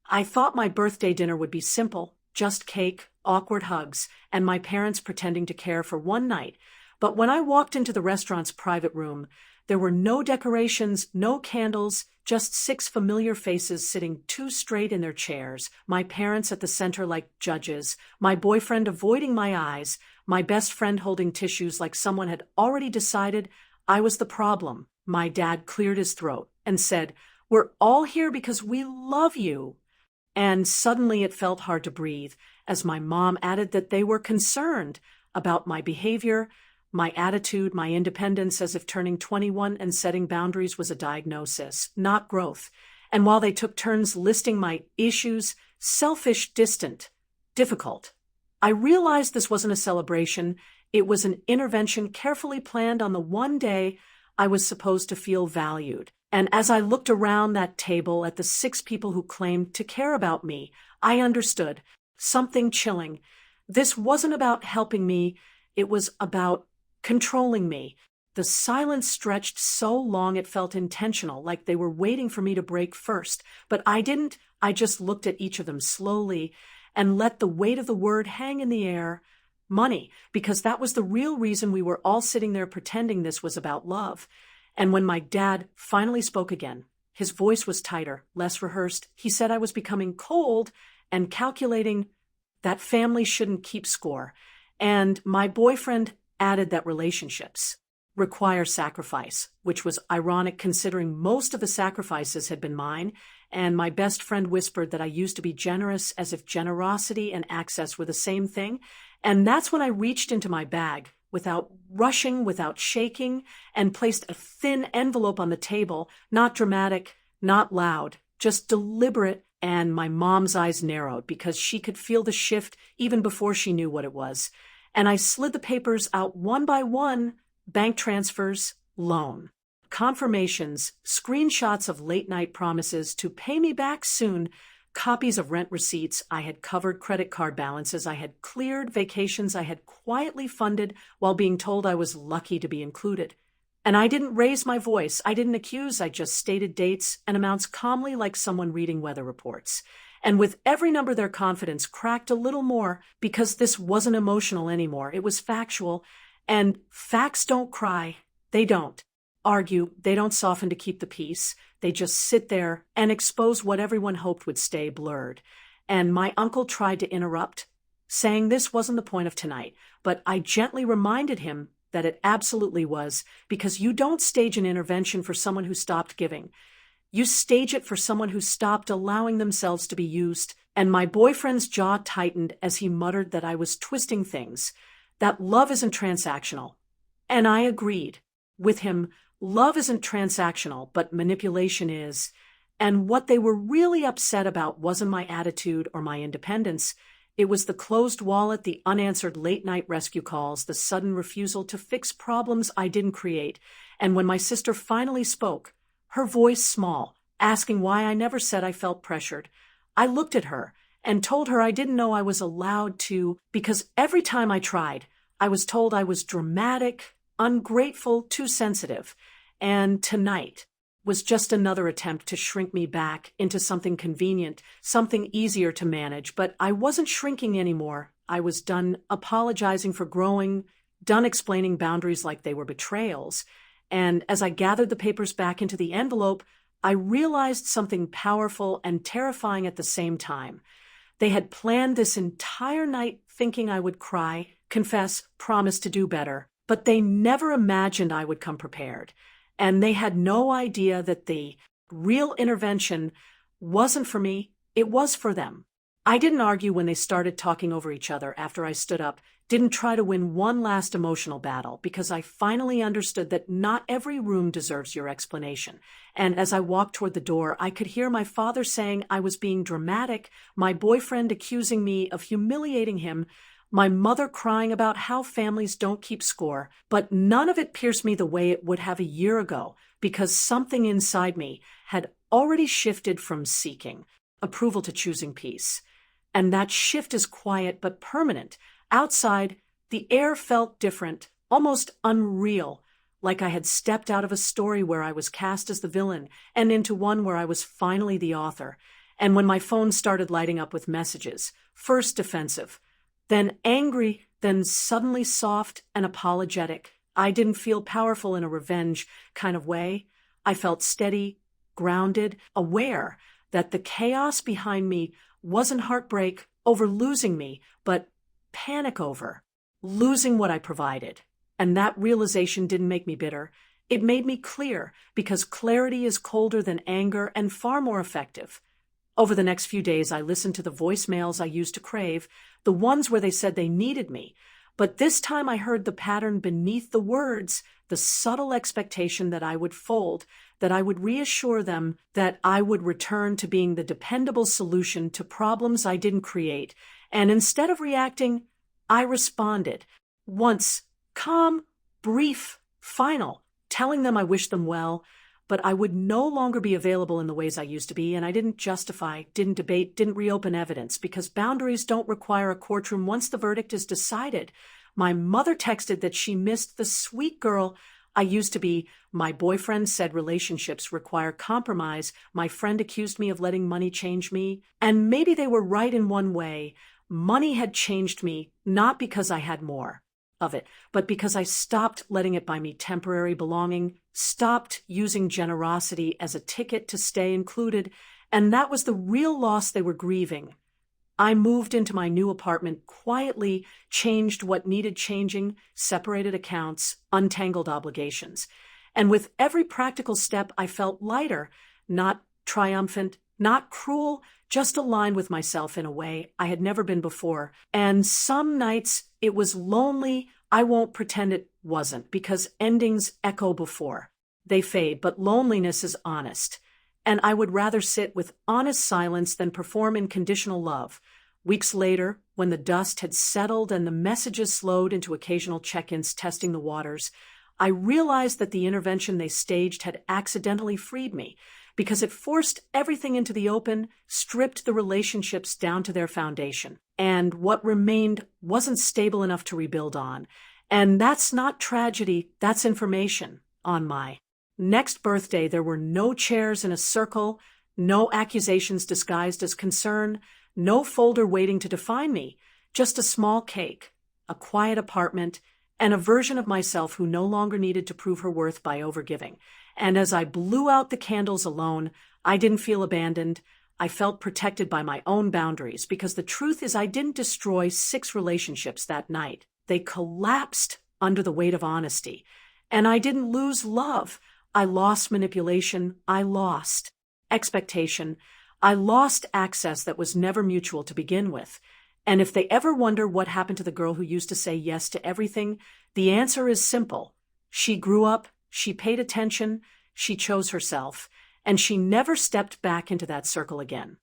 I thought my birthday dinner would be simple, just cake, awkward hugs, and my parents pretending to care for one night. But when I walked into the restaurant's private room, there were no decorations, no candles, just six familiar faces sitting too straight in their chairs, my parents at the center like judges, my boyfriend avoiding my eyes, my best friend holding tissues like someone had already decided I was the problem. My dad cleared his throat and said, "We're all here because we love you." And suddenly it felt hard to breathe as my mom added that they were concerned about my behavior, my attitude, my independence, as if turning 21 and setting boundaries was a diagnosis, not growth. And while they took turns listing my issues, selfish, distant, difficult, I realized this wasn't a celebration. It was an intervention carefully planned on the one day I was supposed to feel valued. And as I looked around that table at the six people who claimed to care about me, I understood something chilling. This wasn't about helping me. It was about controlling me. The silence stretched so long it felt intentional, like they were waiting for me to break first. But I didn't. I just looked at each of them slowly and let the weight of the word hang in the air. Money, because that was the real reason we were all sitting there pretending this was about love. And when my dad finally spoke again, his voice was tighter, less rehearsed. He said I was becoming cold and calculating, that family shouldn't keep score. And my boyfriend added that relationships require sacrifice, which was ironic considering most of the sacrifices had been mine. And my best friend whispered that I used to be generous, as if generosity and access were the same thing. And that's when I reached into my bag, without rushing, without shaking, and placed a thin envelope on the table, not dramatic, not loud, just deliberate. And my mom's eyes narrowed because she could feel the shift even before she knew what it was. And I slid the papers out one by one: bank transfers, loan, confirmations, screenshots of late-night promises to pay me back soon, copies of rent receipts. I had covered credit card balances I had cleared, vacations I had quietly funded while being told I was lucky to be included. And I didn't raise my voice, I didn't accuse, I just stated dates and amounts calmly like someone reading weather reports. And with every number their confidence cracked a little more, because this wasn't emotional anymore, it was factual. And facts don't cry, they don't argue, they don't soften to keep the peace. They just sit there and expose what everyone hoped would stay blurred. And my uncle tried to interrupt, saying this wasn't the point of tonight, but I gently reminded him that it absolutely was, because you don't stage an intervention for someone who stopped giving. You stage it for someone who stopped allowing themselves to be used. And my boyfriend's jaw tightened as he muttered that I was twisting things, that love isn't transactional. And I agreed with him. Love isn't transactional, but manipulation is. And what they were really upset about wasn't my attitude or my independence. It was the closed wallet, the unanswered late-night rescue calls, the sudden refusal to fix problems I didn't create. And when my sister finally spoke, her voice small, asking why I never said I felt pressured, I looked at her and told her I didn't know I was allowed to, because every time I tried, I was told I was dramatic, ungrateful, too sensitive. And tonight was just another attempt to shrink me back into something convenient, something easier to manage. But I wasn't shrinking anymore. I was done apologizing for growing, done explaining boundaries like they were betrayals. And as I gathered the papers back into the envelope, I realized something powerful and terrifying at the same time. They had planned this entire night thinking I would cry, confess, promise to do better, but they never imagined I would come prepared. And they had no idea that the real intervention wasn't for me, it was for them. I didn't argue when they started talking over each other after I stood up, didn't try to win one last emotional battle, because I finally understood that not every room deserves your explanation. And as I walked toward the door, I could hear my father saying I was being dramatic, my boyfriend accusing me of humiliating him, my mother crying about how families don't keep score. But none of it pierced me the way it would have a year ago, because something inside me had already shifted from seeking approval to choosing peace. And that shift is quiet but permanent. Outside, the air felt different, almost unreal, like I had stepped out of a story where I was cast as the villain and into one where I was finally the author. And when my phone started lighting up with messages, first defensive, then angry, then suddenly soft and apologetic, I didn't feel powerful in a revenge kind of way. I felt steady, grounded, aware that the chaos behind me wasn't heartbreak over losing me, but panic over losing what I provided. And that realization didn't make me bitter. It made me clear, because clarity is colder than anger and far more effective. Over the next few days, I listened to the voicemails I used to crave, the ones where they said they needed me. But this time I heard the pattern beneath the words, the subtle expectation that I would fold, that I would reassure them, that I would return to being the dependable solution to problems I didn't create. And instead of reacting, I responded. Once, calm, brief, final, telling them I wished them well, but I would no longer be available in the ways I used to be, and I didn't justify, didn't debate, didn't reopen evidence, because boundaries don't require a courtroom once the verdict is decided. My mother texted that she missed the sweet girl I used to be. My boyfriend said relationships require compromise. My friend accused me of letting money change me. And maybe they were right in one way. Money had changed me, not because I had more of it, but because I stopped letting it buy me temporary belonging, stopped using generosity as a ticket to stay included, and that was the real loss they were grieving. I moved into my new apartment quietly, changed what needed changing, separated accounts, untangled obligations. And with every practical step, I felt lighter, not triumphant, not cruel, just aligned with myself in a way I had never been before. And some nights it was lonely. I won't pretend it wasn't, because endings echo before they fade, but loneliness is honest. And I would rather sit with honest silence than perform in conditional love. Weeks later, when the dust had settled and the messages slowed into occasional check-ins testing the waters, I realized that the intervention they staged had accidentally freed me, because it forced everything into the open, stripped the relationships down to their foundation. And what remained wasn't stable enough to rebuild on. And that's not tragedy, that's information. On my next birthday, there were no chairs in a circle, no accusations disguised as concern, no folder waiting to define me, just a small cake, a quiet apartment, and a version of myself who no longer needed to prove her worth by overgiving. And as I blew out the candles alone, I didn't feel abandoned. I felt protected by my own boundaries, because the truth is I didn't destroy 6 relationships that night. They collapsed under the weight of honesty. And I didn't lose love. I lost manipulation. I lost expectation. I lost access that was never mutual to begin with. And if they ever wonder what happened to the girl who used to say yes to everything, the answer is simple. She grew up, she paid attention, she chose herself, and she never stepped back into that circle again.